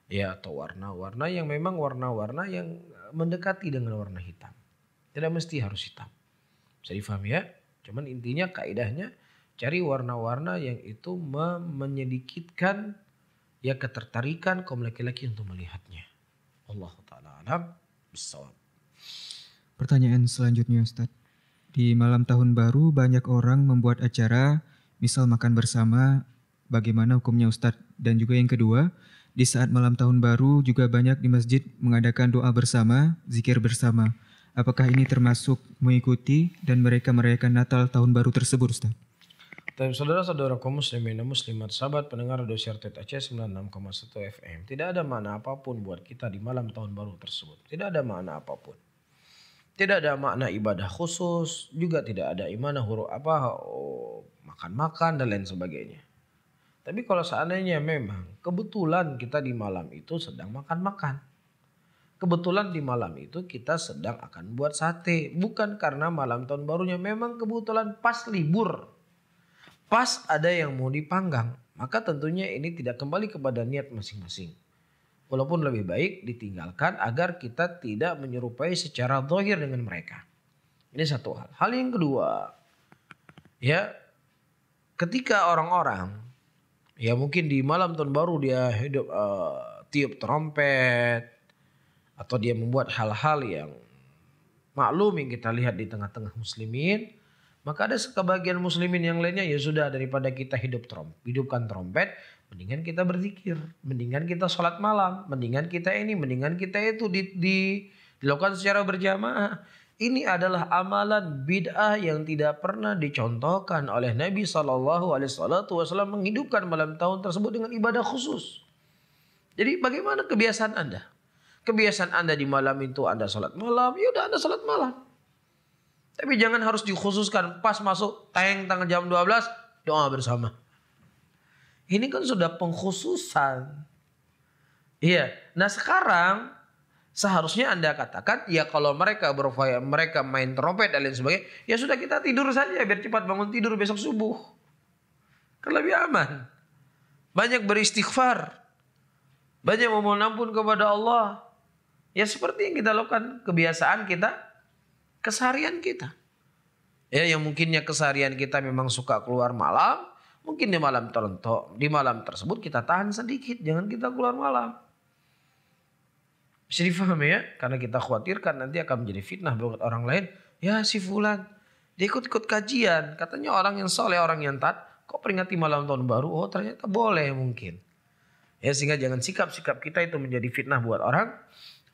ya atau warna-warna yang memang warna-warna yang mendekati dengan warna hitam. Tidak mesti harus hitam. Bisa difahami ya? Cuman intinya kaidahnya cari warna-warna yang itu menyedikitkan ya ketertarikan kaum laki-laki untuk melihatnya. Allah taala alam bissawab. Pertanyaan selanjutnya Ustadz. Di malam tahun baru banyak orang membuat acara, misal makan bersama, bagaimana hukumnya Ustadz? Dan juga yang kedua, di saat malam tahun baru juga banyak di masjid mengadakan doa bersama, zikir bersama. Apakah ini termasuk mengikuti dan mereka merayakan Natal tahun baru tersebut Ustaz? Dan saudara-saudara kaum muslimin dan muslimat, sahabat pendengar Radio Syartet Aceh 96,1 FM. Tidak ada makna apapun buat kita di malam tahun baru tersebut. Tidak ada makna apapun. Tidak ada makna ibadah khusus, juga tidak ada imana huruf makan-makan dan lain sebagainya. Tapi kalau seandainya memang kebetulan kita di malam itu sedang makan-makan. Kebetulan di malam itu kita sedang akan buat sate. Bukan karena malam tahun barunya, memang kebetulan pas libur. Pas ada yang mau dipanggang. Maka tentunya ini tidak kembali kepada niat masing-masing. Walaupun lebih baik ditinggalkan agar kita tidak menyerupai secara zahir dengan mereka. Ini satu hal. Hal yang kedua, ya ketika orang-orang ya mungkin di malam tahun baru dia hidup tiup trompet atau dia membuat hal-hal yang maklum yang kita lihat di tengah-tengah muslimin, maka ada sebagian muslimin yang lainnya ya sudah daripada kita hidupkan trompet, mendingan kita berzikir, mendingan kita sholat malam, mendingan kita itu dilakukan secara berjamaah. Ini adalah amalan bid'ah yang tidak pernah dicontohkan oleh Nabi SAW menghidupkan malam tahun tersebut dengan ibadah khusus. Jadi bagaimana kebiasaan Anda? Kebiasaan Anda di malam itu Anda sholat malam, ya udah Anda sholat malam. Tapi jangan harus dikhususkan pas masuk tanggal jam 12 doa bersama. Ini kan sudah pengkhususan. Iya. Nah sekarang seharusnya Anda katakan ya kalau mereka main trompet dan lain sebagainya, ya sudah kita tidur saja biar cepat bangun tidur besok subuh. Kan lebih aman. Banyak beristighfar. Banyak memohon ampun kepada Allah. Ya seperti yang kita lakukan kebiasaan kita, keseharian kita. Ya yang mungkinnya keseharian kita memang suka keluar malam, mungkin di malam tersebut kita tahan sedikit, jangan kita keluar malam. Bisa difahami ya? Karena kita khawatirkan nanti akan menjadi fitnah buat orang lain. Ya si fulan, dia ikut kajian, katanya orang yang soleh, orang yang taat, kok peringati malam tahun baru? Oh ternyata boleh mungkin. Ya sehingga jangan sikap-sikap kita itu menjadi fitnah buat orang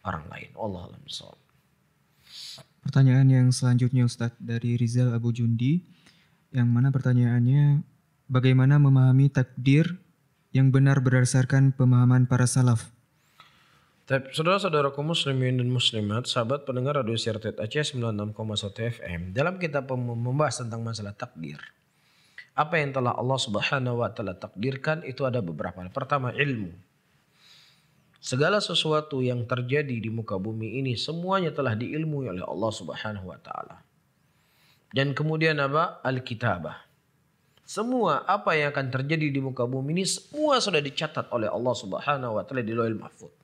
lain. Allah alam shawab. Pertanyaan yang selanjutnya Ustadz dari Rizal Abu Jundi, yang mana pertanyaannya bagaimana memahami takdir yang benar berdasarkan pemahaman para salaf? Saudara-saudaraku muslimin dan muslimat, sahabat pendengar Radio Syartet Aceh 96,1 FM, dalam kita membahas tentang masalah takdir. Apa yang telah Allah Subhanahu wa taala takdirkan itu ada beberapa. Pertama, ilmu. Segala sesuatu yang terjadi di muka bumi ini semuanya telah diilmui oleh Allah Subhanahu wa taala. Dan kemudian apa? Al-kitabah. Semua apa yang akan terjadi di muka bumi ini semua sudah dicatat oleh Allah Subhanahu wa taala di Lauhul Mahfuz.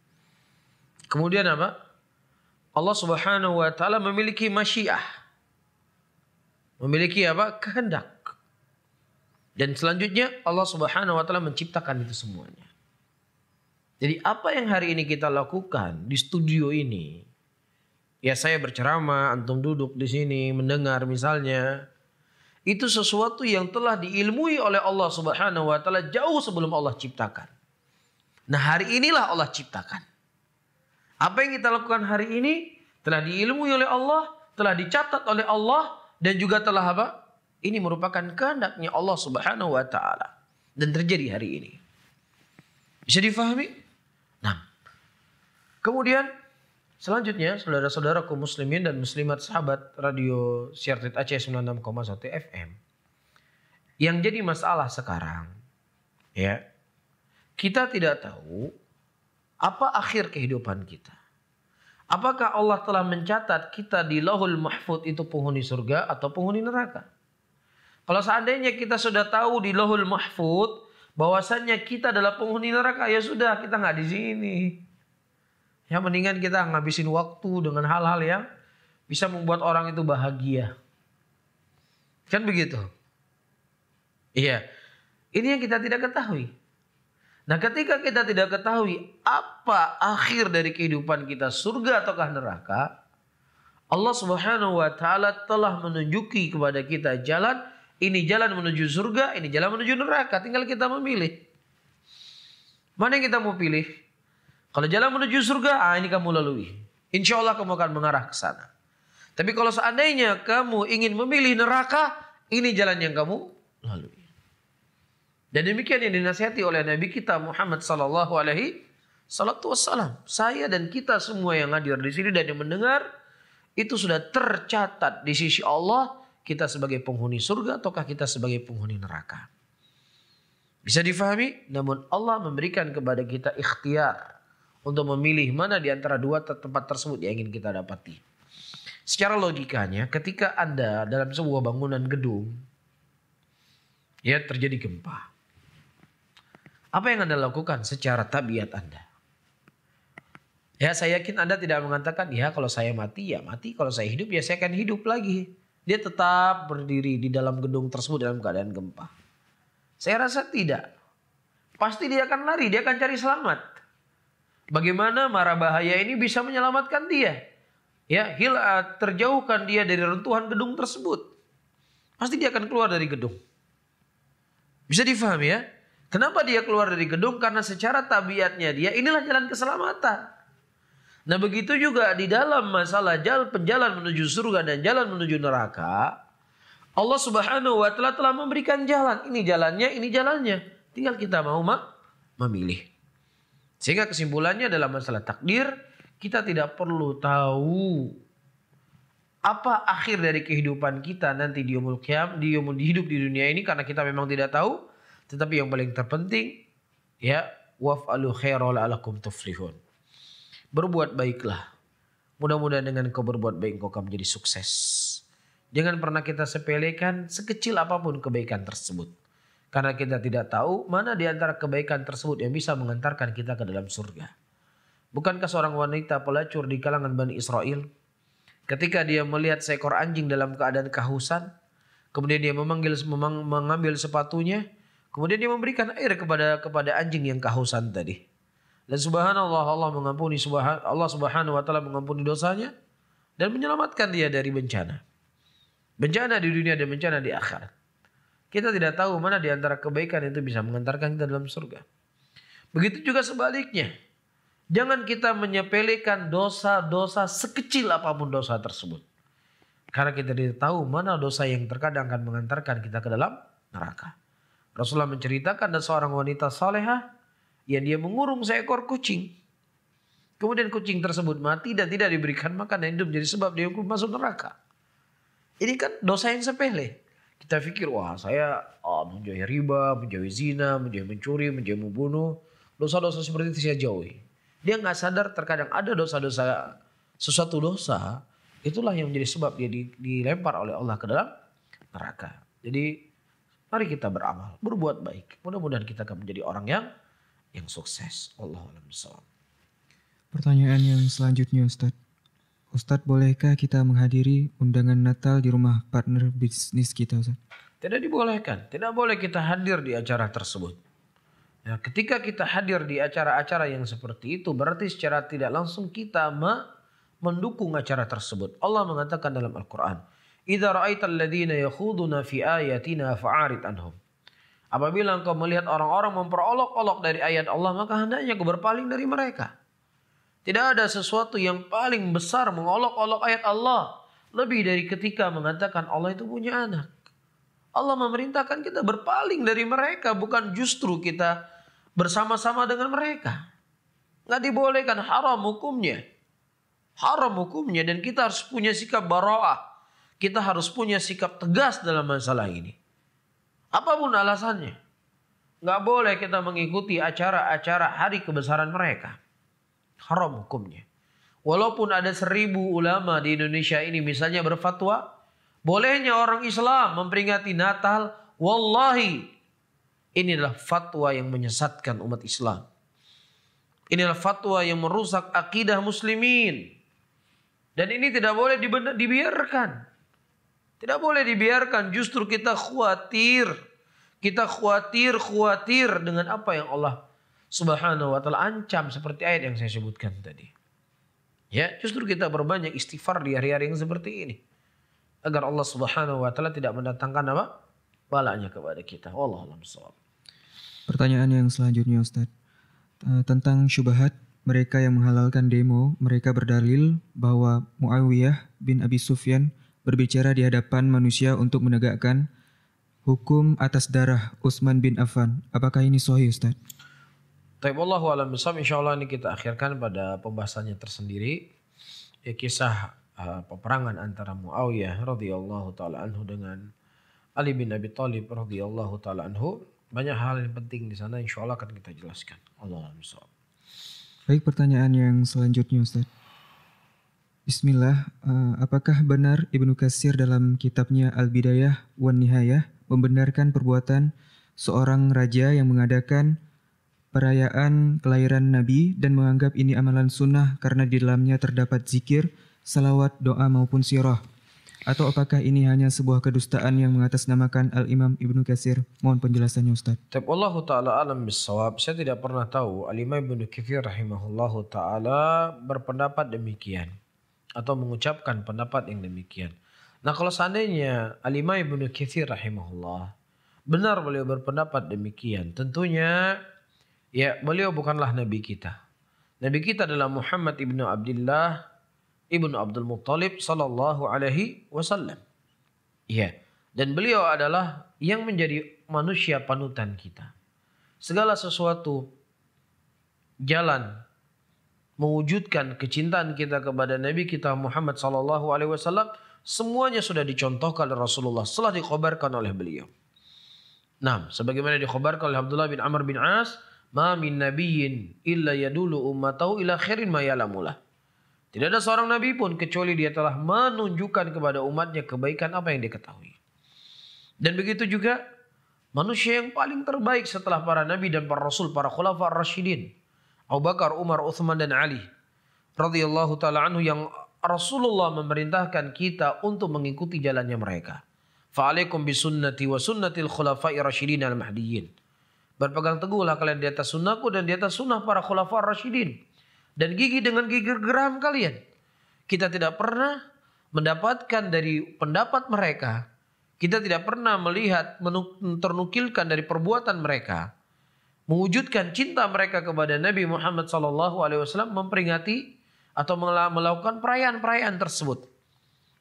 Kemudian apa? Allah Subhanahu wa taala memiliki masyiah. Memiliki apa? Kehendak. Dan selanjutnya Allah Subhanahu wa taala menciptakan itu semuanya. Jadi apa yang hari ini kita lakukan di studio ini, ya saya berceramah, antum duduk di sini mendengar misalnya, itu sesuatu yang telah diilmui oleh Allah Subhanahu wa taala jauh sebelum Allah ciptakan. Nah, hari inilah Allah ciptakan. Apa yang kita lakukan hari ini telah diilmui oleh Allah, telah dicatat oleh Allah dan juga telah apa? Ini merupakan kehendaknya Allah Subhanahu wa taala dan terjadi hari ini. Bisa difahami? Nah, kemudian selanjutnya saudara-saudaraku muslimin dan muslimat sahabat Radio Syartet Aceh 96,1 FM. Yang jadi masalah sekarang, ya, kita tidak tahu apa akhir kehidupan kita. Apakah Allah telah mencatat kita di Lauhul Mahfuz itu penghuni surga atau penghuni neraka? Kalau seandainya kita sudah tahu di Lauhul Mahfuz bahwasannya kita adalah penghuni neraka, ya sudah, kita nggak di sini. Yang mendingan kita ngabisin waktu dengan hal-hal yang bisa membuat orang itu bahagia. Kan begitu? Iya. Ini yang kita tidak ketahui. Nah, ketika kita tidak ketahui apa akhir dari kehidupan kita, surga ataukah neraka, Allah Subhanahu wa taala telah menunjuki kepada kita jalan, ini jalan menuju surga, ini jalan menuju neraka, tinggal kita memilih. Mana yang kita mau pilih? Kalau jalan menuju surga, ini kamu lalui. Insya Allah kamu akan mengarah ke sana. Tapi kalau seandainya kamu ingin memilih neraka, ini jalan yang kamu lalui. Dan demikian yang dinasihati oleh Nabi kita Muhammad sallallahu alaihi wasallam. Saya dan kita semua yang hadir di sini dan yang mendengar itu sudah tercatat di sisi Allah, kita sebagai penghuni surga ataukah kita sebagai penghuni neraka. Bisa difahami? Namun Allah memberikan kepada kita ikhtiar untuk memilih mana di antara dua tempat tersebut yang ingin kita dapati. Secara logikanya, ketika Anda dalam sebuah bangunan gedung, ya, terjadi gempa. Apa yang Anda lakukan secara tabiat Anda? Ya, saya yakin Anda tidak mengatakan, ya kalau saya mati, ya mati. Kalau saya hidup, ya saya akan hidup lagi. Dia tetap berdiri di dalam gedung tersebut dalam keadaan gempa. Saya rasa tidak. Pasti dia akan lari, dia akan cari selamat. Bagaimana mara bahaya ini bisa menyelamatkan dia? Ya, terjauhkan dia dari runtuhan gedung tersebut. Pasti dia akan keluar dari gedung. Bisa difahami ya? Kenapa dia keluar dari gedung? Karena secara tabiatnya dia, inilah jalan keselamatan. Nah, begitu juga di dalam masalah jalan menuju surga dan jalan menuju neraka, Allah Subhanahu wa taala telah memberikan jalan. Ini jalannya, ini jalannya. Tinggal kita mau memilih. Sehingga kesimpulannya dalam masalah takdir, kita tidak perlu tahu apa akhir dari kehidupan kita nanti di yaumul qiyamah, di hidup di dunia ini, karena kita memang tidak tahu. Tetapi yang paling terpenting, ya, waf'alu khairan la'allakum tuflihun. Berbuat baiklah. Mudah-mudahan dengan kau berbuat baik kau akan menjadi sukses. Jangan pernah kita sepelekan sekecil apapun kebaikan tersebut. Karena kita tidak tahu mana di antara kebaikan tersebut yang bisa mengantarkan kita ke dalam surga. Bukankah seorang wanita pelacur di kalangan Bani Israel, ketika dia melihat seekor anjing dalam keadaan kehausan, kemudian dia mengambil sepatunya, kemudian dia memberikan air kepada anjing yang kehausan tadi. Dan subhanallah, Allah Subhanahu wa taala mengampuni dosanya dan menyelamatkan dia dari bencana. Bencana di dunia dan bencana di akhirat. Kita tidak tahu mana di antara kebaikan itu bisa mengantarkan kita dalam surga. Begitu juga sebaliknya. Jangan kita menyepelekan dosa-dosa sekecil apapun dosa tersebut. Karena kita tidak tahu mana dosa yang terkadang akan mengantarkan kita ke dalam neraka. Rasulullah menceritakan ada seorang wanita salehah yang dia mengurung seekor kucing. Kemudian kucing tersebut mati dan tidak diberikan makan dan hidup, jadi sebab dia masuk neraka. Ini kan dosa yang sepele. Kita pikir, wah saya menjauhi riba, menjauhi zina, menjauhi mencuri, menjauhi membunuh. Dosa-dosa seperti itu saya jauhi. Dia nggak sadar terkadang ada dosa-dosa, sesuatu dosa, itulah yang menjadi sebab dia dilempar oleh Allah ke dalam neraka. Jadi mari kita beramal, berbuat baik. Mudah-mudahan kita akan menjadi orang yang sukses. Wallahu a'lam bishawab. Pertanyaan yang selanjutnya, Ustadz. Ustadz, bolehkah kita menghadiri undangan Natal di rumah partner bisnis kita, Ustadz? Tidak dibolehkan. Tidak boleh kita hadir di acara tersebut. Ya, ketika kita hadir di acara-acara yang seperti itu, berarti secara tidak langsung kita mendukung acara tersebut. Allah mengatakan dalam Al-Quran, "Idza ra'aital ladzina yakhuduna fi ayatina fa'arid anhum." Apabila engkau melihat orang-orang memperolok-olok dari ayat Allah, maka hendaknya kau berpaling dari mereka. Tidak ada sesuatu yang paling besar mengolok-olok ayat Allah lebih dari ketika mengatakan Allah itu punya anak. Allah memerintahkan kita berpaling dari mereka, bukan justru kita bersama-sama dengan mereka. Nggak dibolehkan, haram hukumnya. Haram hukumnya, dan kita harus punya sikap bara'ah. Kita harus punya sikap tegas dalam masalah ini. Apapun alasannya. Nggak boleh kita mengikuti acara-acara hari kebesaran mereka. Haram hukumnya. Walaupun ada 1000 ulama di Indonesia ini misalnya berfatwa, bolehnya orang Islam memperingati Natal, wallahi ini adalah fatwa yang menyesatkan umat Islam. Inilah fatwa yang merusak akidah muslimin. Dan ini tidak boleh dibiarkan. Tidak boleh dibiarkan, justru kita khawatir. Kita khawatir dengan apa yang Allah Subhanahu wa taala ancam seperti ayat yang saya sebutkan tadi. Ya, justru kita berbanyak istighfar di hari-hari yang seperti ini. Agar Allah Subhanahu wa taala tidak mendatangkan apa? Balanya kepada kita. Wallahu a'lam bishawab. Pertanyaan yang selanjutnya Ustaz. Tentang syubhat mereka yang menghalalkan demo, mereka berdalil bahwa Muawiyah bin Abi Sufyan berbicara di hadapan manusia untuk menegakkan hukum atas darah Utsman bin Affan. Apakah ini sahih Ustaz? Taib wallahu a'lam bishawab. Insyaallah ini kita akhirkan pada pembahasannya tersendiri. Ya, kisah peperangan antara Muawiyah radhiyallahu taala anhu dengan Ali bin Abi Thalib radhiyallahu taala anhu. Banyak hal yang penting di sana, insyaallah akan kita jelaskan. Allahu a'lam bishawab. Baik, pertanyaan yang selanjutnya Ustaz. Bismillah, apakah benar Ibnu Katsir dalam kitabnya Al-Bidayah wan Nihayah membenarkan perbuatan seorang raja yang mengadakan perayaan kelahiran Nabi dan menganggap ini amalan sunnah karena di dalamnya terdapat zikir, salawat, doa maupun sirah? Atau apakah ini hanya sebuah kedustaan yang mengatasnamakan Al-Imam Ibnu Katsir? Mohon penjelasannya Ustaz. Wallahu ta'ala alam bisawab. Saya tidak pernah tahu Al-Imam Ibnu Katsir rahimahullahu ta'ala berpendapat demikian. Atau mengucapkan pendapat yang demikian. Nah, kalau seandainya Al-Imam Ibnu Katsir rahimahullah benar beliau berpendapat demikian, tentunya ya beliau bukanlah Nabi kita. Nabi kita adalah Muhammad ibnu Abdullah Ibnu Abdul Muttalib sallallahu alaihi wasallam. Ya, dan beliau adalah yang menjadi manusia panutan kita. Segala sesuatu jalan mewujudkan kecintaan kita kepada Nabi kita Muhammad sallallahu alaihi wasallam semuanya sudah dicontohkan oleh Rasulullah setelah dikhabarkan oleh beliau. Nah, sebagaimana dikhabarkan oleh Abdullah bin Amr bin As, "Ma min nabiyyin illa yadulu ummatahu ila khairin ma ya'lamulah." Tidak ada seorang nabi pun kecuali dia telah menunjukkan kepada umatnya kebaikan apa yang dia ketahui. Dan begitu juga manusia yang paling terbaik setelah para nabi dan para rasul, para khulafa ar-rasyidin, Abu Bakar, Umar, Uthman dan Ali radhiyallahu taala anhu, yang Rasulullah memerintahkan kita untuk mengikuti jalannya mereka. Fa'alaikum bisunnati wa sunnatil khulafai rasyidin al-mahdiyyin. Berpegang teguhlah kalian di atas sunnahku dan di atas sunnah para khulafa ar-rasyidin. Dan gigi dengan gigi geram kalian. Kita tidak pernah mendapatkan dari pendapat mereka. Kita tidak pernah melihat, ternukilkan dari perbuatan mereka. Mewujudkan cinta mereka kepada Nabi Muhammad SAW memperingati atau melakukan perayaan-perayaan tersebut.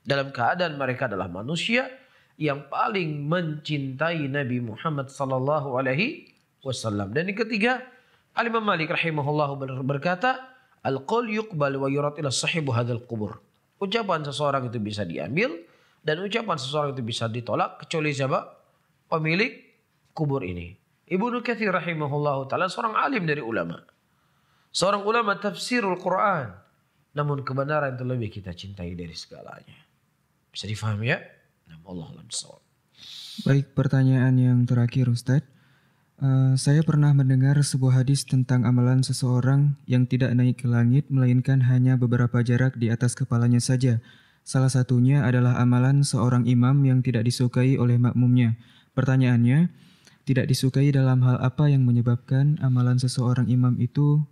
Dalam keadaan mereka adalah manusia yang paling mencintai Nabi Muhammad SAW. Dan yang ketiga, Al-Imam Malik rahimahullah berkata, Al-qaul yuqbal wa yurad ila sahibu hadzal qubur. Ucapan seseorang itu bisa diambil dan ucapan seseorang itu bisa ditolak kecuali siapa? Pemilik kubur ini. Ibnu Katsir rahimahullahu taala seorang alim dari ulama. Seorang ulama tafsirul Quran. Namun kebenaran itu lebih kita cintai dari segalanya. Bisa difahami ya? Allah a'lam bishawab. Baik, pertanyaan yang terakhir Ustaz. Saya pernah mendengar sebuah hadis tentang amalan seseorang yang tidak naik ke langit melainkan hanya beberapa jarak di atas kepalanya saja. Salah satunya adalah amalan seorang imam yang tidak disukai oleh makmumnya. Pertanyaannya, tidak disukai dalam hal apa yang menyebabkan amalan seseorang imam itu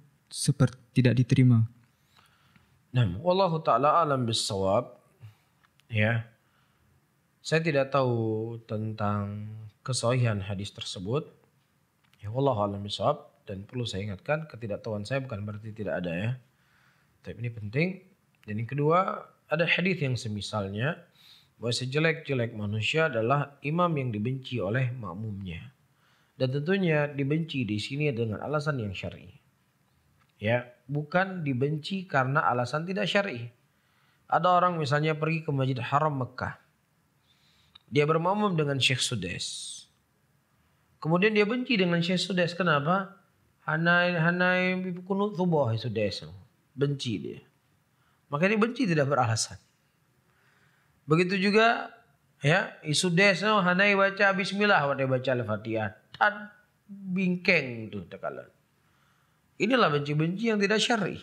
tidak diterima? Nah, wallahu ta'ala alam bisawab. Ya, saya tidak tahu tentang kesahihan hadis tersebut. Ya, wallahu a'lam bishawab, dan perlu saya ingatkan ketidaktahuan saya bukan berarti tidak ada ya. Tapi ini penting. Dan yang kedua, ada hadis yang semisalnya bahwa sejelek-jelek manusia adalah imam yang dibenci oleh makmumnya. Dan tentunya dibenci di sini dengan alasan yang syar'i. Ya, bukan dibenci karena alasan tidak syar'i. Ada orang misalnya pergi ke Masjid Haram Mekah. Dia bermakmum dengan Syekh Sudais. Kemudian dia benci dengan Syekh Sudais. Kenapa? Hanai kunut subuh Sudais. Benci dia. Maka dia benci tidak beralasan. Begitu juga ya, Sudais hanai baca bismillah, dia baca Al-Fatihah. Tan bingkeng tuh tekalan. Inilah benci-benci yang tidak syar'i.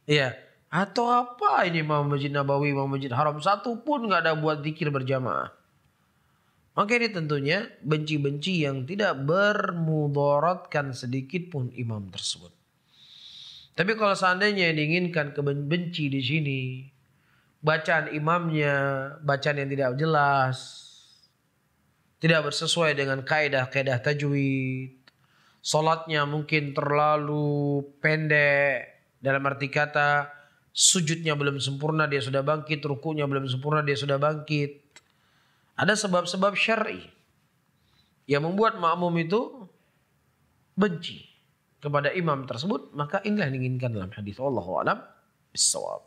Ya, atau apa ini Imam Masjid Nabawi, Imam Masjid Haram satu pun nggak ada buat zikir berjamaah. Maka ini tentunya benci-benci yang tidak bermudaratkan sedikit pun imam tersebut. Tapi kalau seandainya diinginkan benci di sini, bacaan imamnya bacaan yang tidak jelas, tidak bersesuai dengan kaidah-kaidah tajwid, salatnya mungkin terlalu pendek, dalam arti kata sujudnya belum sempurna dia sudah bangkit, rukunya belum sempurna dia sudah bangkit. Ada sebab-sebab syar'i yang membuat makmum itu benci kepada imam tersebut, maka inilah yang diinginkan dalam hadis. Wallahu a'lam bissawab.